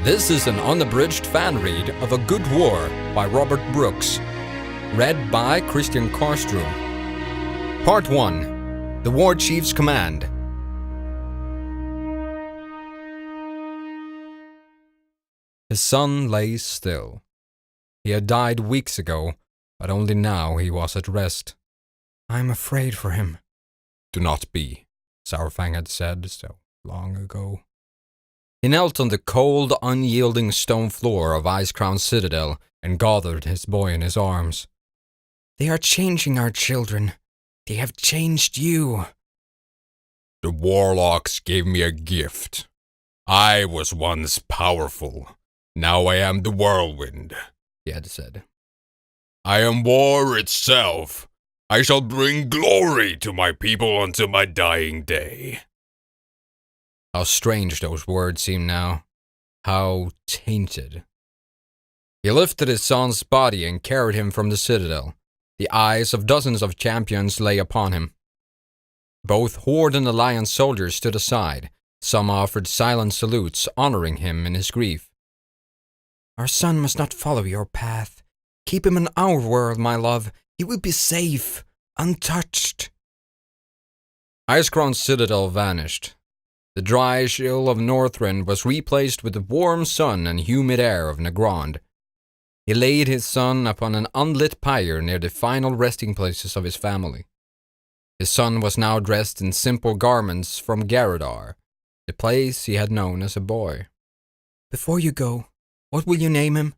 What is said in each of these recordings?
This is an unabridged fan read of A Good War by Robert Brooks, read by Christian Karstrom. Part 1. The War Chief's Command. His son lay still. He had died weeks ago, but only now he was at rest. "I am afraid for him." "Do not be," Saurfang had said so long ago. He knelt on the cold, unyielding stone floor of Icecrown Citadel and gathered his boy in his arms. "They are changing our children. They have changed you." "The warlocks gave me a gift. I was once powerful. Now I am the whirlwind," he had said. "I am war itself. I shall bring glory to my people until my dying day." How strange those words seemed now. How tainted. He lifted his son's body and carried him from the citadel. The eyes of dozens of champions lay upon him. Both Horde and Alliance soldiers stood aside. Some offered silent salutes, honoring him in his grief. "Our son must not follow your path. Keep him in our world, my love. He will be safe, untouched." Icecrown Citadel vanished. The dry chill of Northrend was replaced with the warm sun and humid air of Nagrand. He laid his son upon an unlit pyre near the final resting places of his family. His son was now dressed in simple garments from Garadar, the place he had known as a boy. "Before you go, what will you name him?"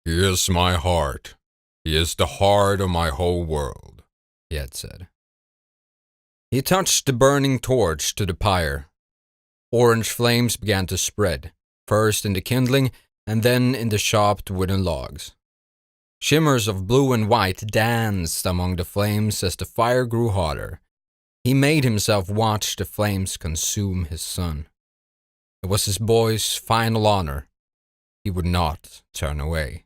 "He is my heart. He is the heart of my whole world," he had said. He touched the burning torch to the pyre. Orange flames began to spread, first in the kindling and then in the chopped wooden logs. Shimmers of blue and white danced among the flames as the fire grew hotter. He made himself watch the flames consume his son. It was his boy's final honor. He would not turn away.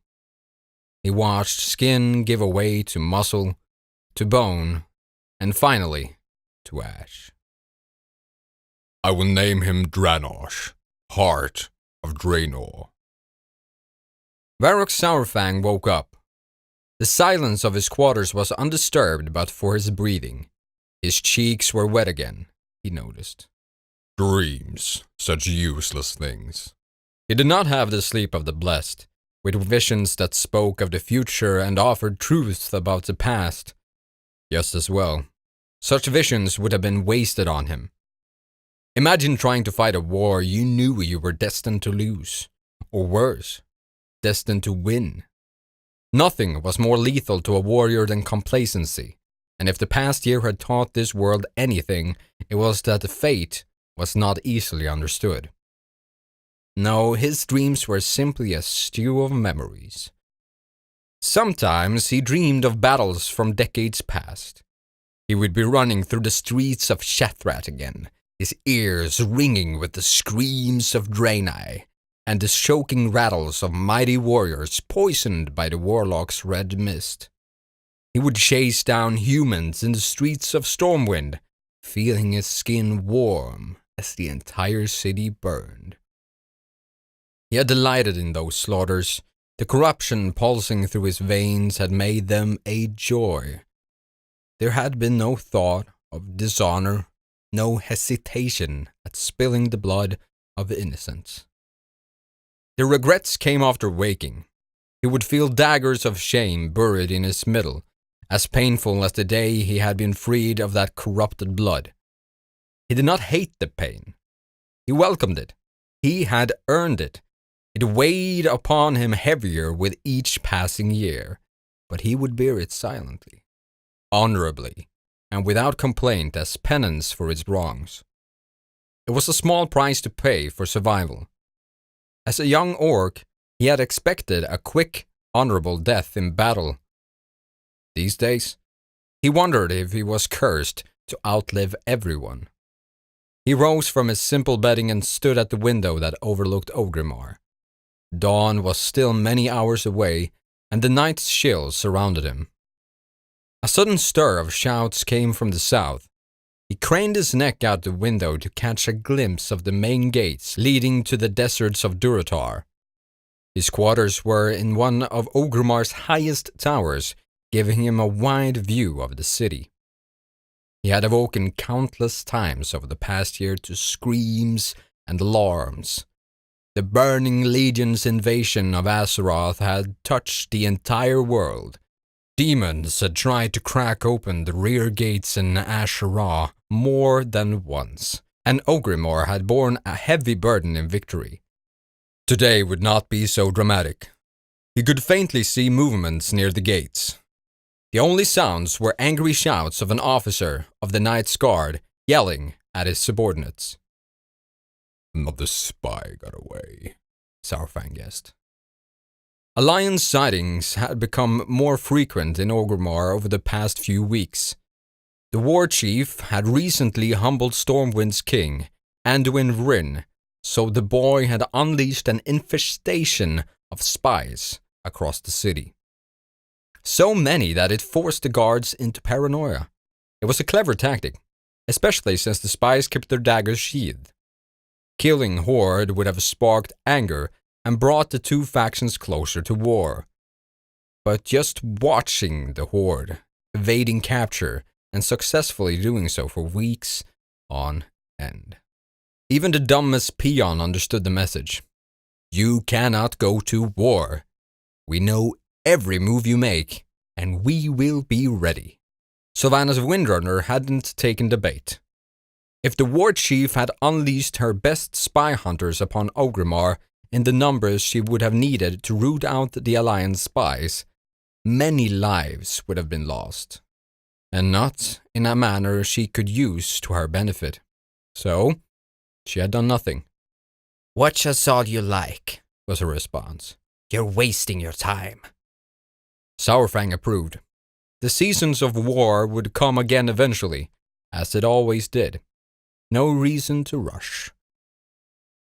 He watched skin give way to muscle, to bone, and finally to ash. "I will name him Dranosh, Heart of Draenor." Varrock Saurfang woke up. The silence of his quarters was undisturbed but for his breathing. His cheeks were wet again, he noticed. Dreams, such useless things. He did not have the sleep of the blessed, with visions that spoke of the future and offered truths about the past. Just as well, such visions would have been wasted on him. Imagine trying to fight a war you knew you were destined to lose, or worse, destined to win. Nothing was more lethal to a warrior than complacency, and if the past year had taught this world anything, it was that the fate was not easily understood. No, his dreams were simply a stew of memories. Sometimes he dreamed of battles from decades past. He would be running through the streets of Shattrath again, his ears ringing with the screams of Draenei and the choking rattles of mighty warriors poisoned by the warlock's red mist. He would chase down humans in the streets of Stormwind, feeling his skin warm as the entire city burned. He had delighted in those slaughters. The corruption pulsing through his veins had made them a joy. There had been no thought of dishonor, no hesitation at spilling the blood of innocents. The regrets came after waking. He would feel daggers of shame buried in his middle, as painful as the day he had been freed of that corrupted blood. He did not hate the pain. He welcomed it. He had earned it. It weighed upon him heavier with each passing year, but he would bear it silently, honorably, and without complaint as penance for his wrongs. It was a small price to pay for survival. As a young orc, he had expected a quick, honorable death in battle. These days, he wondered if he was cursed to outlive everyone. He rose from his simple bedding and stood at the window that overlooked Orgrimmar. Dawn was still many hours away, and the night's chill surrounded him. A sudden stir of shouts came from the south. He craned his neck out the window to catch a glimpse of the main gates leading to the deserts of Durotar. His quarters were in one of Orgrimmar's highest towers, giving him a wide view of the city. He had awoken countless times over the past year to screams and alarms. The Burning Legion's invasion of Azeroth had touched the entire world. Demons had tried to crack open the rear gates in Asherah more than once, and Orgrimmar had borne a heavy burden in victory. Today would not be so dramatic. He could faintly see movements near the gates. The only sounds were angry shouts of an officer of the Knight's Guard yelling at his subordinates. Another spy got away, Saurfang guessed. Alliance sightings had become more frequent in Orgrimmar over the past few weeks. The war chief had recently humbled Stormwind's king, Anduin Vryn, so the boy had unleashed an infestation of spies across the city. So many that it forced the guards into paranoia. It was a clever tactic, especially since the spies kept their daggers sheathed. Killing Horde would have sparked anger and brought the two factions closer to war. But just watching the Horde evading capture and successfully doing so for weeks on end. Even the dumbest peon understood the message. You cannot go to war. We know every move you make, and we will be ready. Sylvanas Windrunner hadn't taken the bait. If the war chief had unleashed her best spy hunters upon Orgrimmar in the numbers she would have needed to root out the Alliance spies, many lives would have been lost, and not in a manner she could use to her benefit. So, she had done nothing. "Watch us all you like," was her response. "You're wasting your time." Saurfang approved. The seasons of war would come again eventually, as it always did. No reason to rush.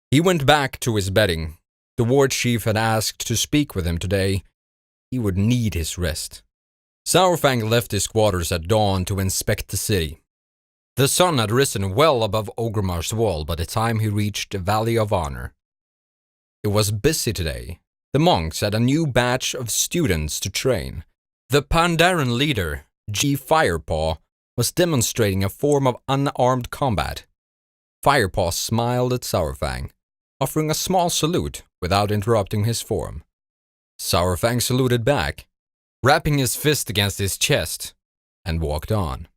He went back to his bedding. The war chief had asked to speak with him today. He would need his rest. Saurfang left his quarters at dawn to inspect the city. The sun had risen well above Orgrimmar's wall by the time he reached the Valley of Honor. It was busy today. The monks had a new batch of students to train. The Pandaren leader, G. Firepaw, was demonstrating a form of unarmed combat. Firepaw smiled at Saurfang, offering a small salute without interrupting his form. Saurfang saluted back, rapping his fist against his chest, and walked on.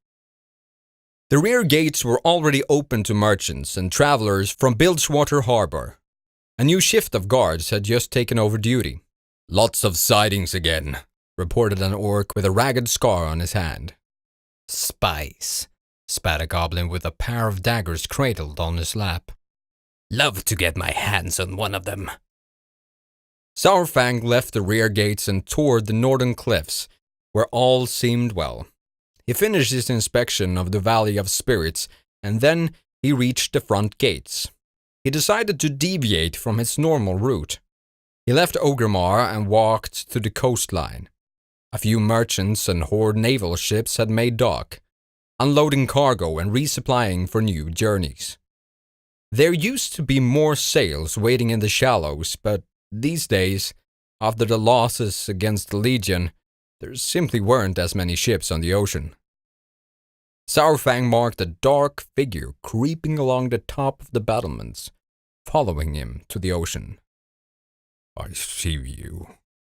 The rear gates were already open to merchants and travelers from Bilgewater Harbor. A new shift of guards had just taken over duty. Lots of sightings again, reported an orc with a ragged scar on his hand. "Spies," spat a goblin with a pair of daggers cradled on his lap. "Love to get my hands on one of them." Saurfang left the rear gates and toured the northern cliffs, where all seemed well. He finished his inspection of the Valley of Spirits, and then he reached the front gates. He decided to deviate from his normal route. He left Orgrimmar and walked to the coastline. A few merchants and Horde naval ships had made dock, unloading cargo and resupplying for new journeys. There used to be more sails waiting in the shallows, but these days, after the losses against the Legion, there simply weren't as many ships on the ocean. Saurfang marked a dark figure creeping along the top of the battlements, following him to the ocean. I see you,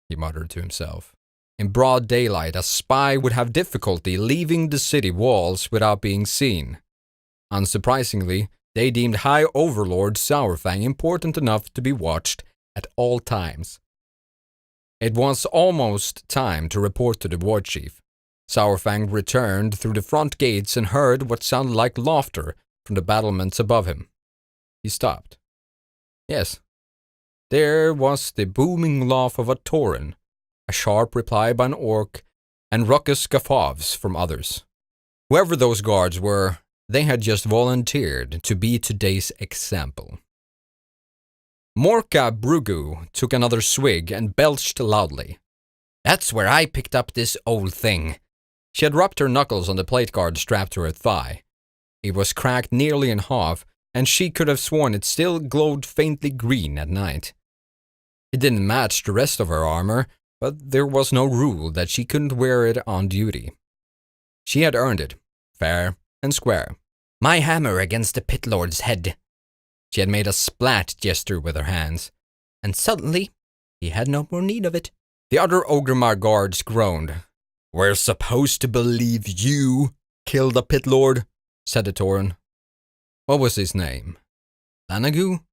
he muttered to himself. In broad daylight, a spy would have difficulty leaving the city walls without being seen. Unsurprisingly, they deemed High Overlord Saurfang important enough to be watched at all times. It was almost time to report to the war chief. Saurfang returned through the front gates and heard what sounded like laughter from the battlements above him. He stopped. Yes, there was the booming laugh of a Tauren, a sharp reply by an orc, and raucous guffaws from others. Whoever those guards were, they had just volunteered to be today's example. Morka Brugu took another swig and belched loudly. "That's where I picked up this old thing." She had rubbed her knuckles on the plate guard strapped to her thigh. It was cracked nearly in half, and she could have sworn it still glowed faintly green at night. It didn't match the rest of her armor, but there was no rule that she couldn't wear it on duty. She had earned it, fair and square. My hammer against the pit lord's head. She had made a splat gesture with her hands, and suddenly he had no more need of it. The other Ogremar guards groaned. "We're supposed to believe you killed the pit lord," said the Tauren. What was his name? Lanagu?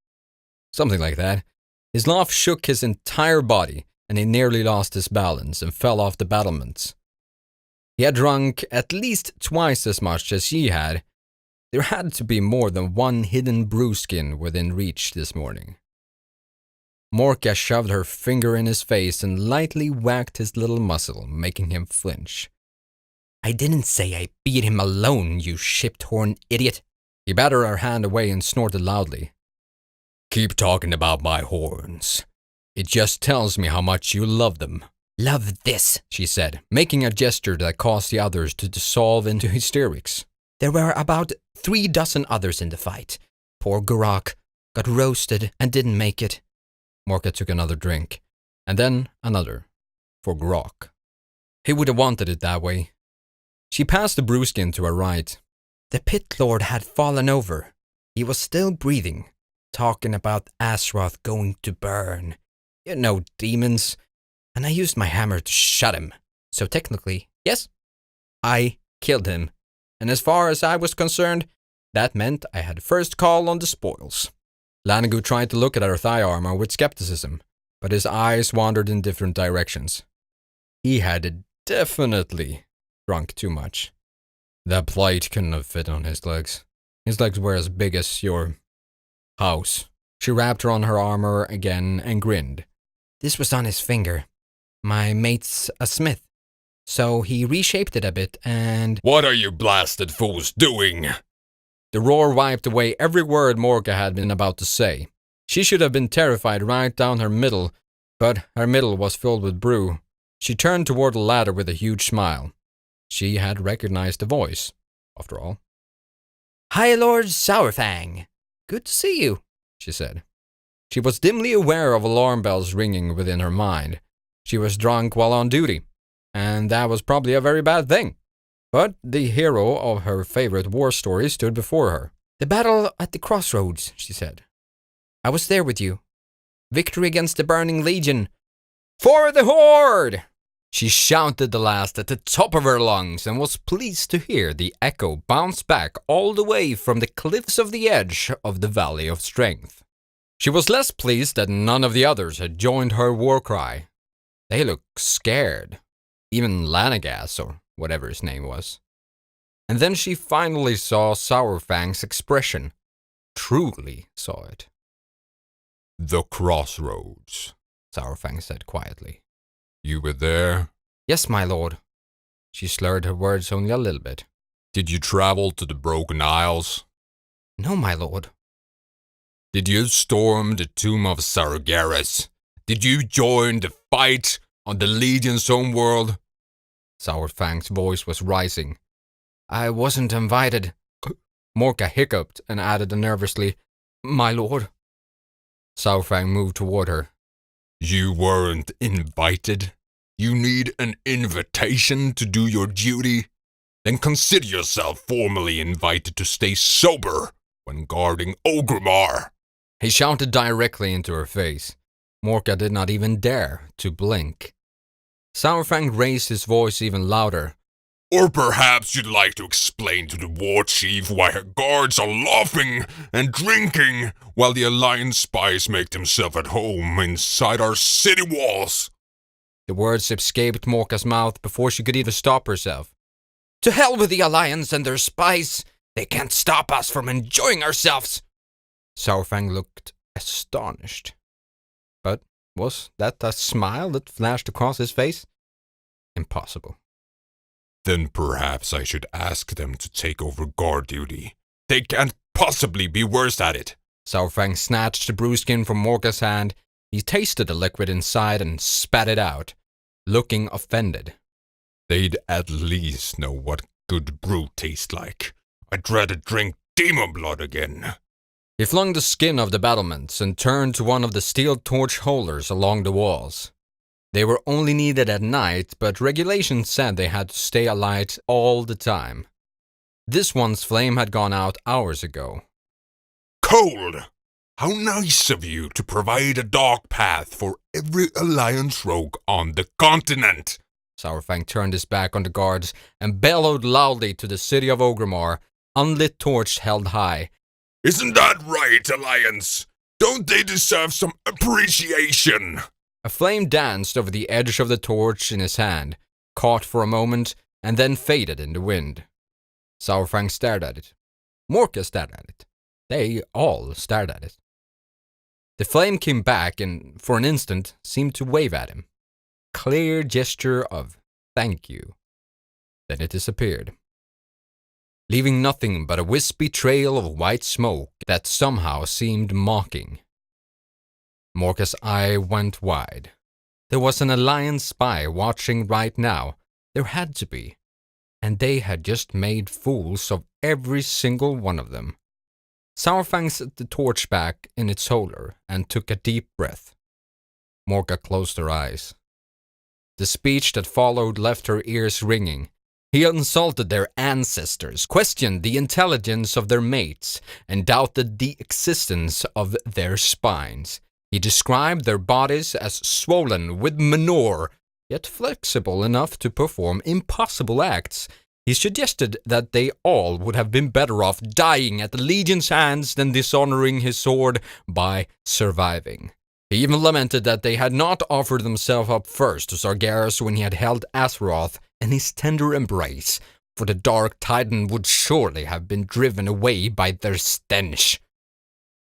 Something like that. His laugh shook his entire body, and he nearly lost his balance and fell off the battlements. He had drunk at least twice as much as she had. There had to be more than one hidden brewskin within reach this morning. Morka shoved her finger in his face and lightly whacked his little muscle, making him flinch. I didn't say I beat him alone, you ship-torn idiot. He battered her hand away and snorted loudly. Keep talking about my horns. It just tells me how much you love them. Love this, she said, making a gesture that caused the others to dissolve into hysterics. There were about 3 dozen others in the fight. Poor Gurok got roasted and didn't make it. Morka took another drink, and then another, for Gurok. He would have wanted it that way. She passed the brewskin to her right. The pit lord had fallen over. He was still breathing, talking about Azeroth going to burn. You know, demons. And I used my hammer to shut him. So technically, yes, I killed him. And as far as I was concerned, that meant I had first call on the spoils. Lanagu tried to look at her thigh armor with skepticism, but his eyes wandered in different directions. He had definitely drunk too much. That plate couldn't have fit on his legs. His legs were as big as your house. She wrapped her on her armor again and grinned. This was on his finger. My mate's a smith, so he reshaped it a bit and... What are you blasted fools doing? The roar wiped away every word Morka had been about to say. She should have been terrified right down her middle, but her middle was filled with brew. She turned toward the ladder with a huge smile. She had recognized the voice, after all. High Lord Sourfang, good to see you, she said. She was dimly aware of alarm bells ringing within her mind. She was drunk while on duty, and that was probably a very bad thing. But the hero of her favorite war story stood before her. The battle at the crossroads, she said. I was there with you. Victory against the Burning Legion. For the Horde! She shouted the last at the top of her lungs and was pleased to hear the echo bounce back all the way from the cliffs of the edge of the Valley of Strength. She was less pleased that none of the others had joined her war cry. They looked scared. Even Lanagas, or whatever his name was. And then she finally saw Sourfang's expression. Truly saw it. The crossroads, Sourfang said quietly. You were there? Yes, my lord. She slurred her words only a little bit. Did you travel to the Broken Isles? No, my lord. Did you storm the tomb of Sargeras? Did you join the fight on the Legion's homeworld? Sourfang's voice was rising. I wasn't invited. Morka hiccuped and added nervously, My lord. Sourfang moved toward her. You weren't invited? You need an invitation to do your duty? Then consider yourself formally invited to stay sober when guarding Ogremar. He shouted directly into her face. Morka did not even dare to blink. Sourfang raised his voice even louder. Or perhaps you'd like to explain to the war chief why her guards are laughing and drinking while the Alliance spies make themselves at home inside our city walls. The words escaped Morka's mouth before she could even stop herself. To hell with the Alliance and their spies. They can't stop us from enjoying ourselves. Sourfang looked astonished. But was that a smile that flashed across his face? Impossible. Then perhaps I should ask them to take over guard duty. They can't possibly be worse at it. Sourfang snatched the brewskin from Morka's hand. He tasted the liquid inside and spat it out, looking offended. They'd at least know what good brew tastes like. I'd rather drink demon blood again. He flung the skin of the battlements and turned to one of the steel torch holders along the walls. They were only needed at night, but regulations said they had to stay alight all the time. This one's flame had gone out hours ago. Cold! How nice of you to provide a dark path for every Alliance rogue on the continent! Saurfang turned his back on the guards and bellowed loudly to the city of Orgrimmar, unlit torch held high. Isn't that right, Alliance? Don't they deserve some appreciation? A flame danced over the edge of the torch in his hand, caught for a moment, and then faded in the wind. Saurfang stared at it. Morka stared at it. They all stared at it. The flame came back and, for an instant, seemed to wave at him. Clear gesture of thank you. Then it disappeared, leaving nothing but a wispy trail of white smoke that somehow seemed mocking. Morka's eye went wide. There was an Alliance spy watching right now. There had to be. And they had just made fools of every single one of them. Saurfang set the torch back in its holder and took a deep breath. Morka closed her eyes. The speech that followed left her ears ringing. He insulted their ancestors, questioned the intelligence of their mates, and doubted the existence of their spines. He described their bodies as swollen with manure, yet flexible enough to perform impossible acts. He suggested that they all would have been better off dying at the Legion's hands than dishonoring his sword by surviving. He even lamented that they had not offered themselves up first to Sargeras when he had held Azeroth in his tender embrace, for the Dark Titan would surely have been driven away by their stench.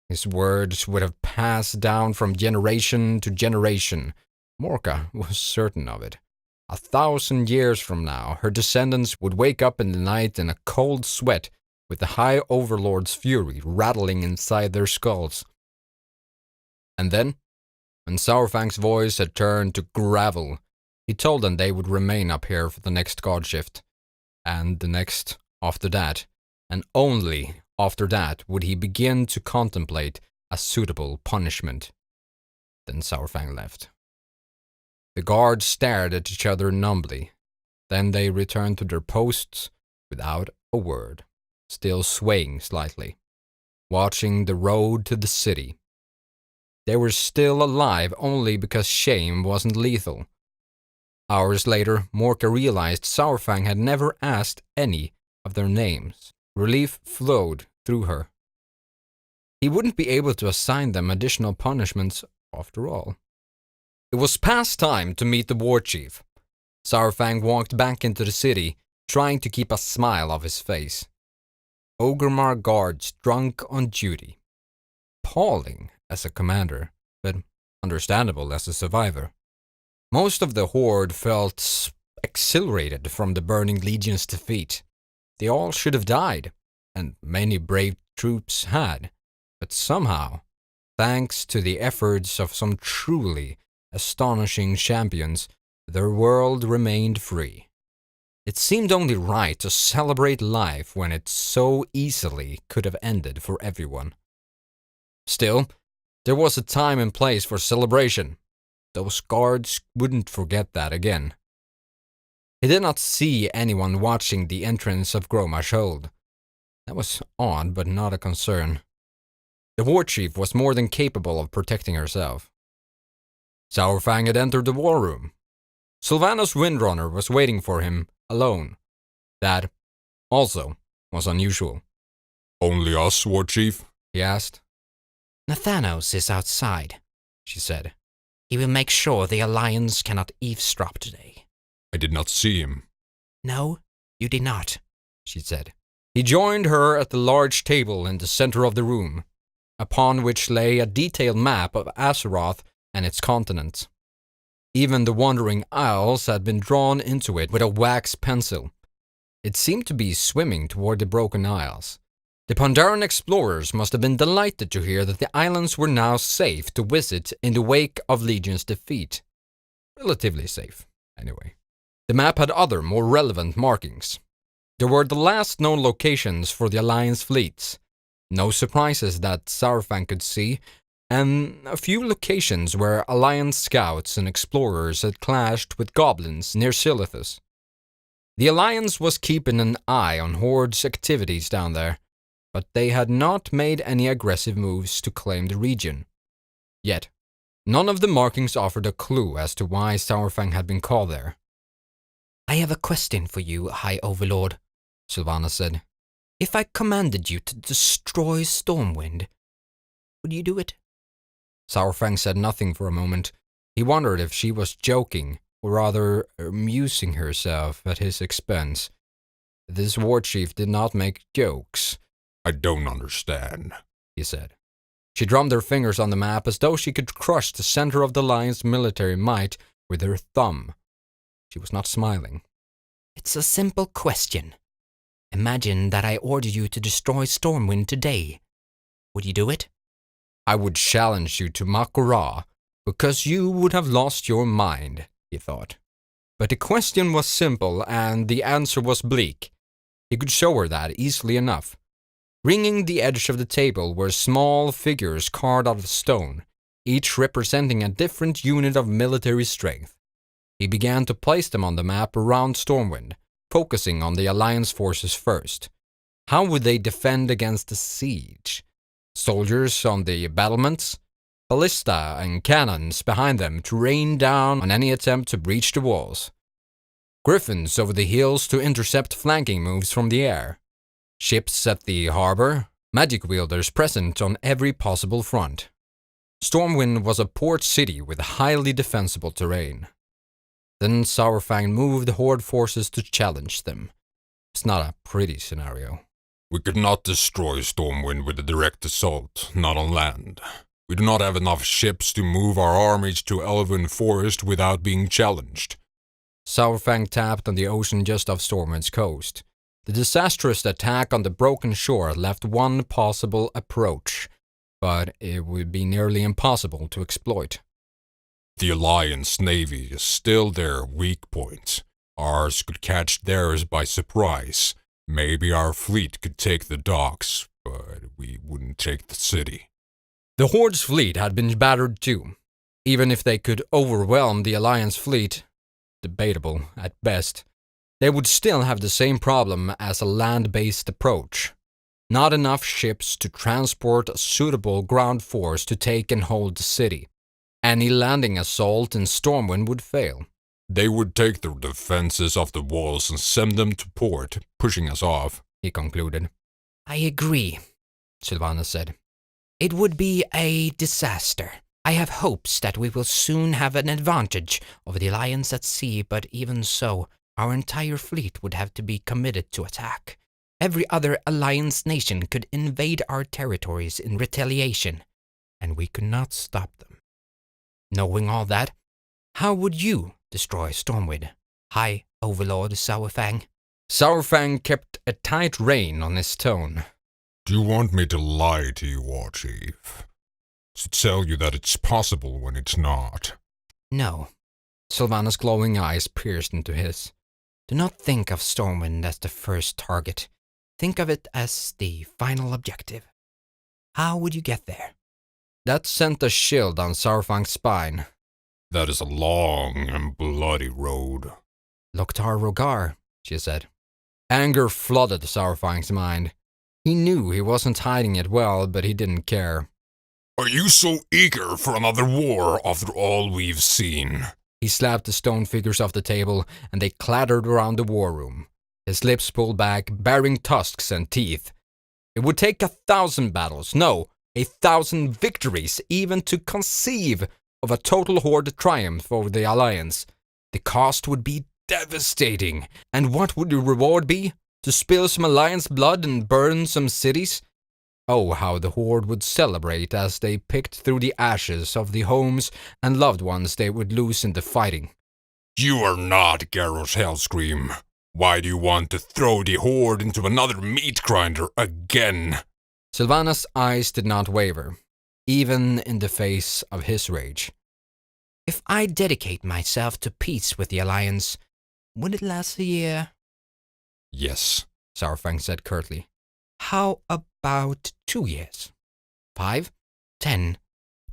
His words would have passed down from generation to generation. Morka was certain of it. 1,000 years from now, her descendants would wake up in the night in a cold sweat, with the High Overlord's fury rattling inside their skulls. And then, when Saurfang's voice had turned to gravel, he told them they would remain up here for the next guard shift, and the next after that, and only after that would he begin to contemplate a suitable punishment. Then Saurfang left. The guards stared at each other numbly. Then they returned to their posts without a word, still swaying slightly, watching the road to the city. They were still alive only because shame wasn't lethal. Hours later, Morka realized Saurfang had never asked any of their names. Relief flowed through her. He wouldn't be able to assign them additional punishments after all. It was past time to meet the war chief. Saurfang walked back into the city, trying to keep a smile off his face. Orgrimmar guards drunk on duty. Appalling as a commander, but understandable as a survivor. Most of the horde felt exhilarated from the Burning Legion's defeat. They all should have died, and many brave troops had, but somehow, thanks to the efforts of some truly astonishing champions, their world remained free. It seemed only right to celebrate life when it so easily could have ended for everyone. Still, there was a time and place for celebration. Those guards wouldn't forget that again. He did not see anyone watching the entrance of Gromar's hold. That was odd, but not a concern. The war chief was more than capable of protecting herself. Saurfang had entered the war room. Sylvanas Windrunner was waiting for him, alone. That, also, was unusual. Only us, War Chief? He asked. Nathanos is outside, she said. He will make sure the Alliance cannot eavesdrop today. I did not see him. No, you did not, she said. He joined her at the large table in the center of the room, upon which lay a detailed map of Azeroth and its continents. Even the Wandering Isles had been drawn into it with a wax pencil. It seemed to be swimming toward the Broken Isles. The Pandaren explorers must have been delighted to hear that the islands were now safe to visit in the wake of Legion's defeat. Relatively safe, anyway. The map had other, more relevant markings. There were the last known locations for the Alliance fleets. No surprises that Saurfang could see, and a few locations where Alliance scouts and explorers had clashed with goblins near Silithus. The Alliance was keeping an eye on Horde's activities down there, but they had not made any aggressive moves to claim the region. Yet, none of the markings offered a clue as to why Saurfang had been called there. I have a question for you, High Overlord, Sylvana said. If I commanded you to destroy Stormwind, would you do it? Saurfang said nothing for a moment. He wondered if she was joking, or rather amusing herself at his expense. This war chief did not make jokes. I don't understand, he said. She drummed her fingers on the map as though she could crush the center of the Alliance military might with her thumb. She was not smiling. It's a simple question. Imagine that I order you to destroy Stormwind today. Would you do it? I would challenge you to Makura, because you would have lost your mind, he thought. But the question was simple, and the answer was bleak. He could show her that easily enough. Ringing the edge of the table were small figures carved out of stone, each representing a different unit of military strength. He began to place them on the map around Stormwind, focusing on the Alliance forces first. How would they defend against the siege? Soldiers on the battlements, ballista and cannons behind them to rain down on any attempt to breach the walls. Griffins over the hills to intercept flanking moves from the air. Ships at the harbor, magic wielders present on every possible front. Stormwind was a port city with highly defensible terrain. Then Saurfang moved Horde forces to challenge them. It's not a pretty scenario. We could not destroy Stormwind with a direct assault, not on land. We do not have enough ships to move our armies to Elven Forest without being challenged. Saurfang tapped on the ocean just off Stormwind's coast. The disastrous attack on the broken shore left one possible approach, but it would be nearly impossible to exploit. The Alliance Navy is still their weak point. Ours could catch theirs by surprise. Maybe our fleet could take the docks, but we wouldn't take the city. The Horde's fleet had been battered too. Even if they could overwhelm the Alliance fleet, debatable at best, they would still have the same problem as a land-based approach. Not enough ships to transport a suitable ground force to take and hold the city. Any landing assault in Stormwind would fail. They would take the defenses off the walls and send them to port, pushing us off, he concluded. I agree, Sylvana said. It would be a disaster. I have hopes that we will soon have an advantage over the Alliance at sea, but even so, our entire fleet would have to be committed to attack. Every other Alliance nation could invade our territories in retaliation, and we could not stop them. Knowing all that, how would you destroy Stormwind, High Overlord Saurfang? Saurfang kept a tight rein on his tone. Do you want me to lie to you, War Chief? To tell you that it's possible when it's not? No. Sylvana's glowing eyes pierced into his. Do not think of Stormwind as the first target. Think of it as the final objective. How would you get there? That sent a chill down Saurfang's spine. That is a long and bloody road. Loktar Rogar, she said. Anger flooded Saurfang's mind. He knew he wasn't hiding it well, but he didn't care. Are you so eager for another war after all we've seen? He slapped the stone figures off the table, and they clattered around the war room. His lips pulled back, baring tusks and teeth. It would take 1,000 battles, no, 1,000 victories, even to conceive of a total Horde triumph over the Alliance. The cost would be devastating. And what would the reward be? To spill some Alliance blood and burn some cities? Oh, how the Horde would celebrate as they picked through the ashes of the homes and loved ones they would lose in the fighting. You are not Garros Hellscream. Why do you want to throw the Horde into another meat grinder again? Sylvana's eyes did not waver, even in the face of his rage. If I dedicate myself to peace with the Alliance, would it last a year? Yes, Saurfang said curtly. How about 2 years? 5, 10,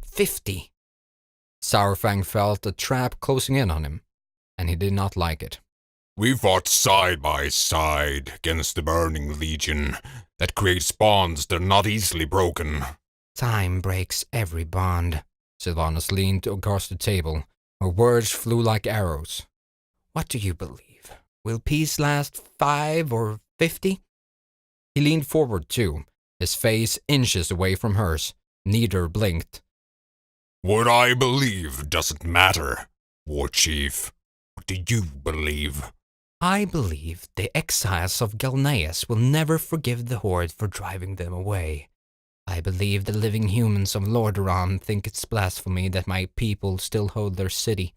50? Saurfang felt a trap closing in on him, and he did not like it. We fought side by side against the Burning Legion that creates bonds that are not easily broken. Time breaks every bond. Sylvanas leaned across the table. Her words flew like arrows. What do you believe? Will peace last 5 or 50? He leaned forward too, his face inches away from hers. Neither blinked. What I believe doesn't matter, War Chief. What do you believe? I believe the exiles of Galneas will never forgive the Horde for driving them away. I believe the living humans of Lordaeron think it's blasphemy that my people still hold their city.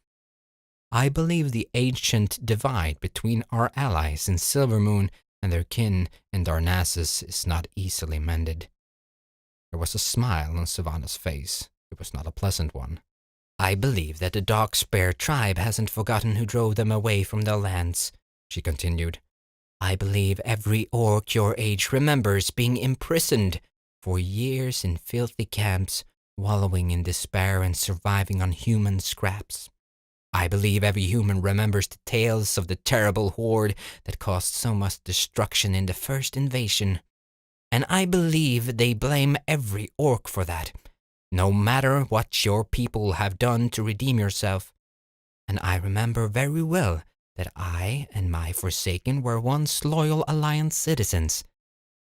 I believe the ancient divide between our allies in Silvermoon and their kin in Darnassus is not easily mended. There was a smile on Sylvanas' face. It was not a pleasant one. I believe that the Darkspear tribe hasn't forgotten who drove them away from their lands, she continued. I believe every orc your age remembers being imprisoned for years in filthy camps, wallowing in despair and surviving on human scraps. I believe every human remembers the tales of the terrible horde that caused so much destruction in the first invasion. And I believe they blame every orc for that, no matter what your people have done to redeem yourself. And I remember very well that I and my Forsaken were once loyal Alliance citizens.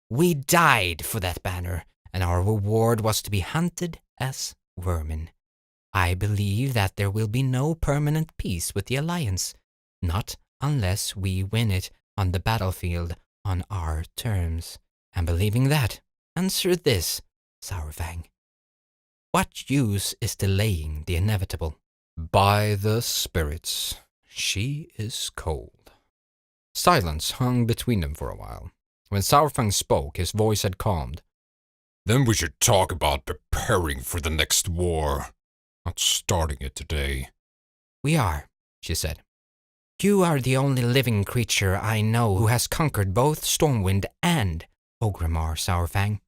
We died for that banner, and our reward was to be hunted as vermin. I believe that there will be no permanent peace with the Alliance, not unless we win it on the battlefield on our terms. And believing that, answer this, Saurfang. What use is delaying the inevitable? By the spirits, she is cold. Silence hung between them for a while. When Saurfang spoke, his voice had calmed. Then we should talk about preparing for the next war, not starting it today. We are, she said. You are the only living creature I know who has conquered both Stormwind and Orgrimmar, Saurfang.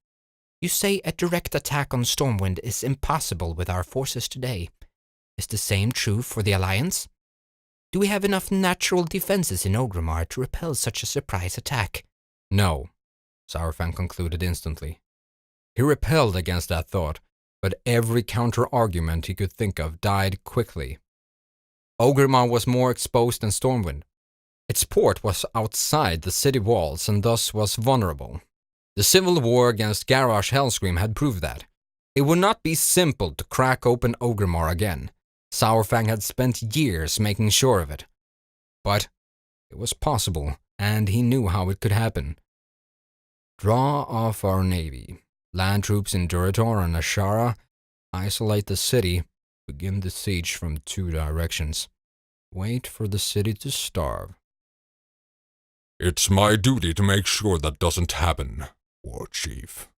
You say a direct attack on Stormwind is impossible with our forces today. Is the same true for the Alliance? Do we have enough natural defenses in Orgrimmar to repel such a surprise attack? No, Saurfang concluded instantly. He repelled against that thought, but every counter-argument he could think of died quickly. Orgrimmar was more exposed than Stormwind. Its port was outside the city walls and thus was vulnerable. The civil war against Garrosh Hellscream had proved that. It would not be simple to crack open Orgrimmar again. Saurfang had spent years making sure of it. But it was possible, and he knew how it could happen. Draw off our navy, land troops in Durator and Ashara, isolate the city, begin the siege from 2 directions. Wait for the city to starve. It's my duty to make sure that doesn't happen, War Chief.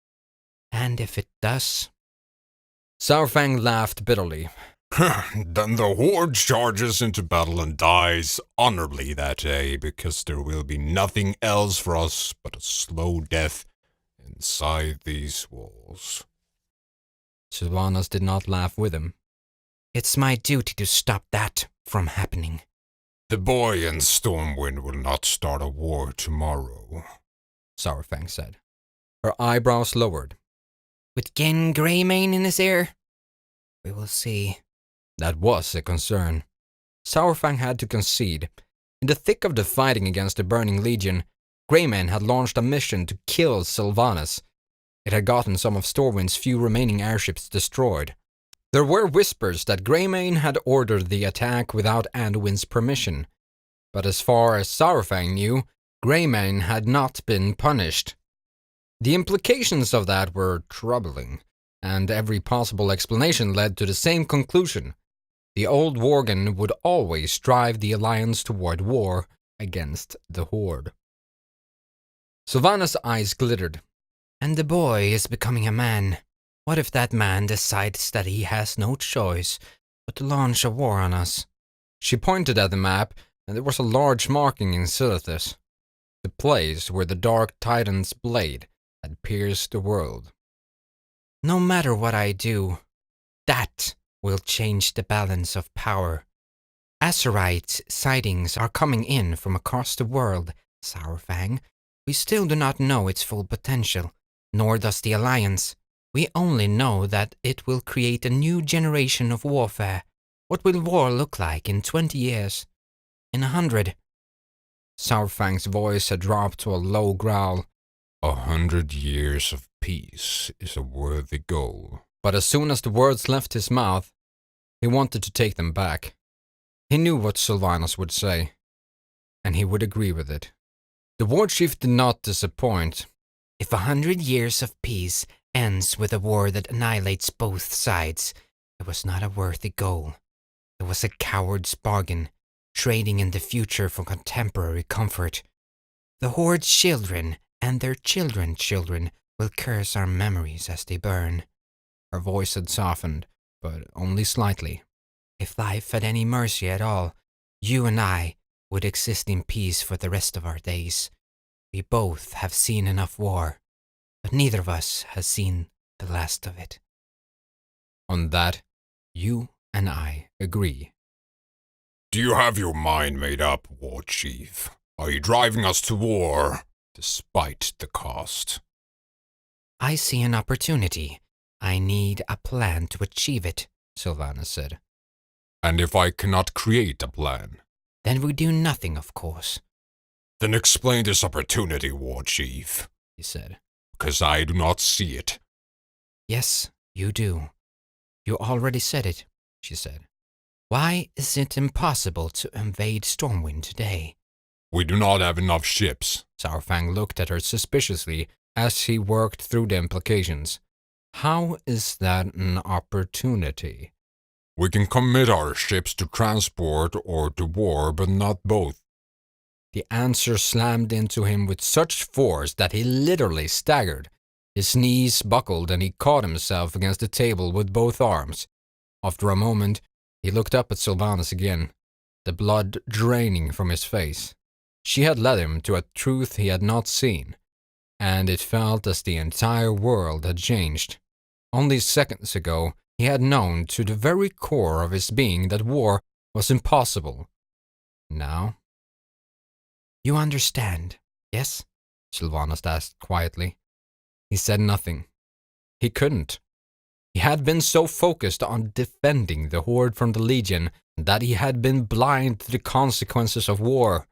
And if it does? Saurfang laughed bitterly. Then the Horde charges into battle and dies honorably that day, because there will be nothing else for us but a slow death inside these walls. Sylvanas did not laugh with him. It's my duty to stop that from happening. The boy and Stormwind will not start a war tomorrow, Saurfang said. Her eyebrows lowered. With Gen Greymane in his ear? We will see. That was a concern. Saurfang had to concede. In the thick of the fighting against the Burning Legion, Greymane had launched a mission to kill Sylvanas. It had gotten some of Stormwind's few remaining airships destroyed. There were whispers that Greymane had ordered the attack without Anduin's permission. But as far as Saurfang knew, Greymane had not been punished. The implications of that were troubling, and every possible explanation led to the same conclusion. The old Worgen would always drive the Alliance toward war against the Horde. Sylvanas' eyes glittered. And the boy is becoming a man. What if that man decides that he has no choice but to launch a war on us? She pointed at the map, and there was a large marking in Silithus. the place where the Dark Titan's blade had pierced the world. No matter what I do, that will change the balance of power. Azeroth sightings are coming in from across the world, Saurfang. We still do not know its full potential, nor does the Alliance. We only know that it will create a new generation of warfare. What will war look like in 20 years? In 100? Saurfang's voice had dropped to a low growl. 100 years of peace is a worthy goal. But as soon as the words left his mouth, he wanted to take them back. He knew what Sylvanas would say, and he would agree with it. The war chief did not disappoint. If 100 years of peace ends with a war that annihilates both sides, it was not a worthy goal. It was a coward's bargain, trading in the future for contemporary comfort. The Horde's children and their children's children will curse our memories as they burn. Her voice had softened, but only slightly. If life had any mercy at all, you and I would exist in peace for the rest of our days. We both have seen enough war, but neither of us has seen the last of it. On that, you and I agree. Do you have your mind made up, War Chief? Are you driving us to war, despite the cost? I see an opportunity. I need a plan to achieve it, Sylvanas said. And if I cannot create a plan? Then we do nothing, of course. Then explain this opportunity, War Chief, he said. Because I do not see it. Yes, you do. You already said it, she said. Why is it impossible to invade Stormwind today? We do not have enough ships. Saurfang looked at her suspiciously as he worked through the implications. How is that an opportunity? We can commit our ships to transport or to war, but not both. The answer slammed into him with such force that he literally staggered. His knees buckled and he caught himself against the table with both arms. After a moment, he looked up at Sylvanas again, the blood draining from his face. She had led him to a truth he had not seen, and it felt as the entire world had changed. Only seconds ago, he had known to the very core of his being that war was impossible. Now? You understand, yes? Sylvanas asked quietly. He said nothing. He couldn't. He had been so focused on defending the Horde from the Legion that he had been blind to the consequences of war.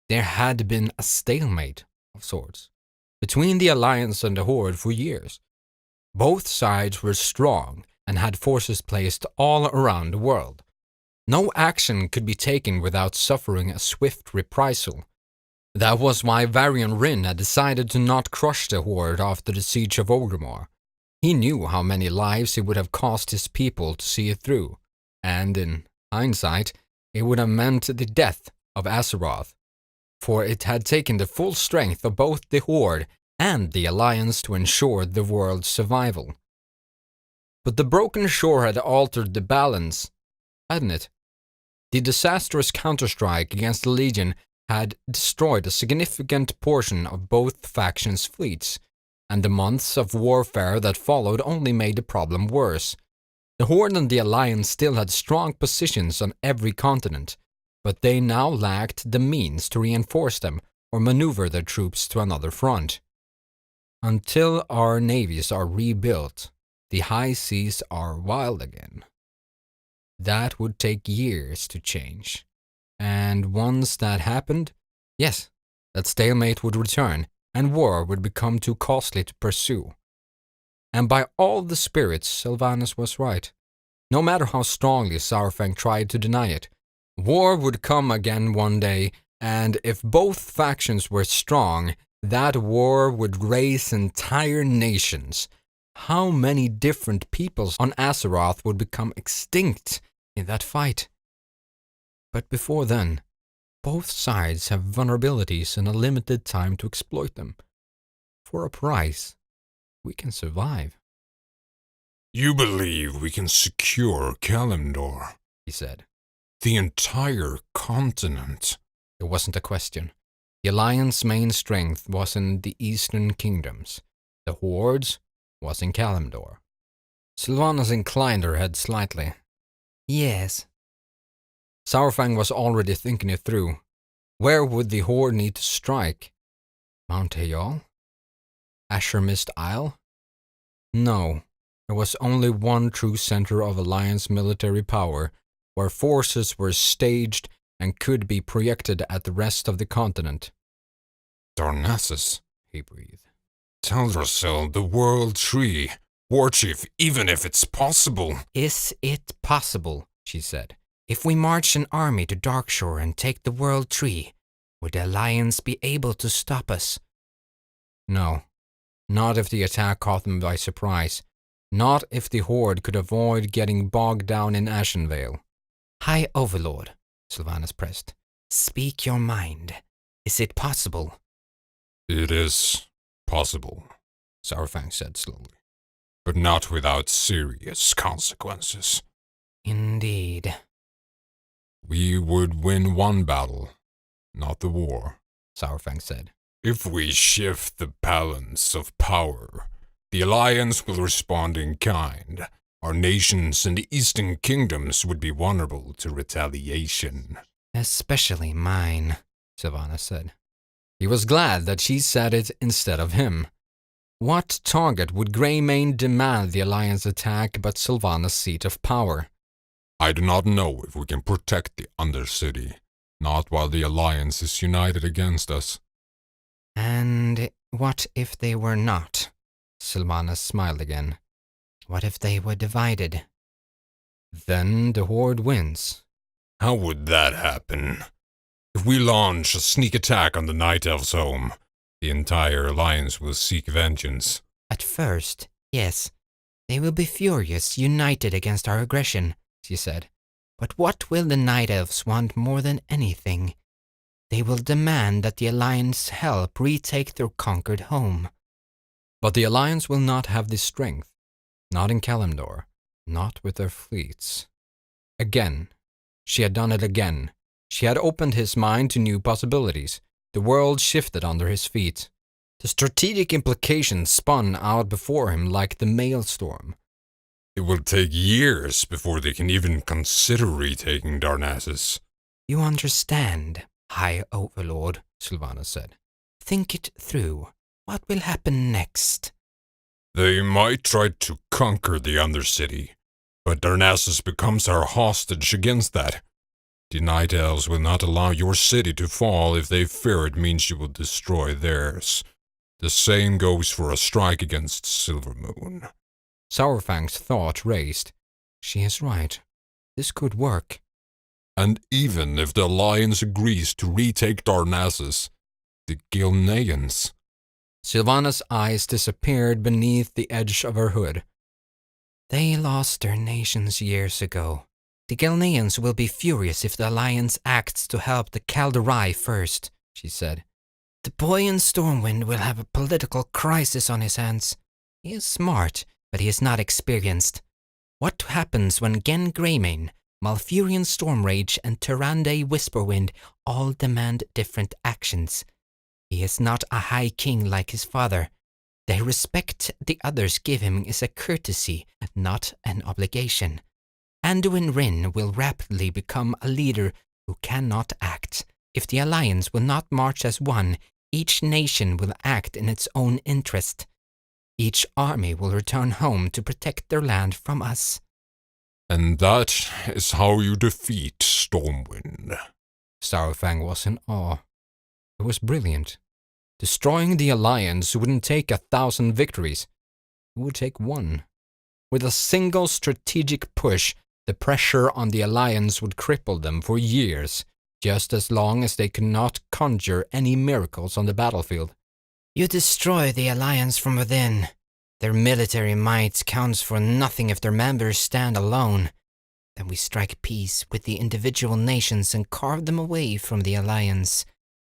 There had been a stalemate of sorts between the Alliance and the Horde for years. Both sides were strong and had forces placed all around the world. No action could be taken without suffering a swift reprisal. That was why Varian Rin had decided to not crush the Horde after the siege of Orgrimmar. He knew how many lives it would have cost his people to see it through, and in hindsight, it would have meant the death of Azeroth, for it had taken the full strength of both the Horde and the Alliance to ensure the world's survival. But the broken shore had altered the balance, hadn't it? The disastrous counterstrike against the Legion had destroyed a significant portion of both factions' fleets, and the months of warfare that followed only made the problem worse. The Horde and the Alliance still had strong positions on every continent, but they now lacked the means to reinforce them or maneuver their troops to another front. Until our navies are rebuilt, the high seas are wild again. That would take years to change. And once that happened, yes, that stalemate would return, and war would become too costly to pursue. And by all the spirits, Sylvanas was right. No matter how strongly Saurfang tried to deny it, war would come again one day, and if both factions were strong, that war would raise entire nations. How many different peoples on Azeroth would become extinct in that fight? But before then, both sides have vulnerabilities and a limited time to exploit them. For a price, we can survive. You believe we can secure Kalimdor? He said. The entire continent? It wasn't a question. The Alliance's main strength was in the eastern kingdoms. The Horde's was in Kalimdor. Sylvanas inclined her head slightly. Yes. Saurfang was already thinking it through. Where would the Horde need to strike? Mount Hayal? Asher Mist Isle? No, there was only one true center of Alliance military power, where forces were staged and could be projected at the rest of the continent. Darnassus, he breathed. Teldrassil, the World Tree. Warchief, even if it's possible. Is it possible, she said. If we march an army to Darkshore and take the World Tree, would the Alliance be able to stop us? No, not if the attack caught them by surprise. Not if the Horde could avoid getting bogged down in Ashenvale. High Overlord, Sylvanas pressed. Speak your mind. Is it possible? It is possible, Saurfang said slowly, but not without serious consequences. Indeed. We would win one battle, not the war, Saurfang said. If we shift the balance of power, the Alliance will respond in kind. Our nations in the Eastern Kingdoms would be vulnerable to retaliation. Especially mine, Sylvanas said. He was glad that she said it instead of him. What target would Greymane demand the Alliance attack but Sylvanas' seat of power? I do not know if we can protect the Undercity, not while the Alliance is united against us. And what if they were not? Sylvanas smiled again. What if they were divided? Then the Horde wins. How would that happen? If we launch a sneak attack on the Night Elf's home, the entire Alliance will seek vengeance. At first, yes. They will be furious, united against our aggression, she said. But what will the Night Elves want more than anything? They will demand that the Alliance help retake their conquered home. But the Alliance will not have the strength. Not in Kalimdor. Not with their fleets. Again. She had done it again. She had opened his mind to new possibilities. The world shifted under his feet. The strategic implications spun out before him like the maelstrom. It will take years before they can even consider retaking Darnassus. You understand, High Overlord, Sylvanas said. Think it through. What will happen next? They might try to conquer the Undercity, but Darnassus becomes our hostage against that. The Night Elves will not allow your city to fall if they fear it means you will destroy theirs. The same goes for a strike against Silvermoon. Saurfang's thought raced. She is right. This could work. And even if the Alliance agrees to retake Darnassus, the Gilneans... Sylvanas' eyes disappeared beneath the edge of her hood. They lost their nations years ago. The Gilneans will be furious if the Alliance acts to help the Kalderai first, she said. The boy in Stormwind will have a political crisis on his hands. He is smart, but he is not experienced. What happens when Gen Greymane, Malfurion Stormrage, and Tyrande Whisperwind all demand different actions? He is not a high king like his father. The respect the others give him is a courtesy, not an obligation. Anduin Wrynn will rapidly become a leader who cannot act. If the Alliance will not march as one, each nation will act in its own interest. Each army will return home to protect their land from us. And that is how you defeat Stormwind. Saurfang was in awe. It was brilliant. Destroying the Alliance wouldn't take 1,000 victories. It would take one. With a single strategic push, the pressure on the Alliance would cripple them for years, just as long as they could not conjure any miracles on the battlefield. You destroy the Alliance from within. Their military might counts for nothing if their members stand alone. Then we strike peace with the individual nations and carve them away from the Alliance,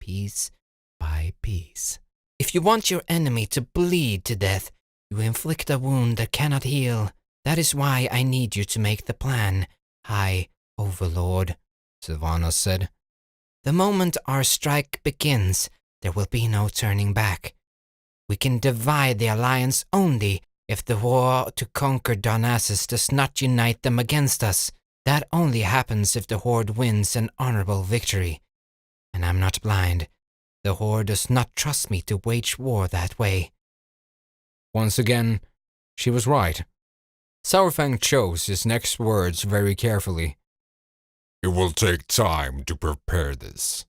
piece by piece. If you want your enemy to bleed to death, you inflict a wound that cannot heal. That is why I need you to make the plan, High Overlord, Sylvanas said. The moment our strike begins, there will be no turning back. We can divide the Alliance only if the war to conquer Darnassus does not unite them against us. That only happens if the Horde wins an honorable victory. And I'm not blind. The Horde does not trust me to wage war that way. Once again, she was right. Saurfang chose his next words very carefully. It will take time to prepare this.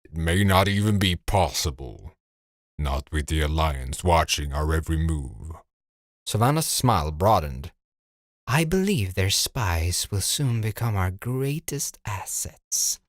It may not even be possible. Not with the Alliance watching our every move. Savannah's smile broadened. I believe their spies will soon become our greatest assets.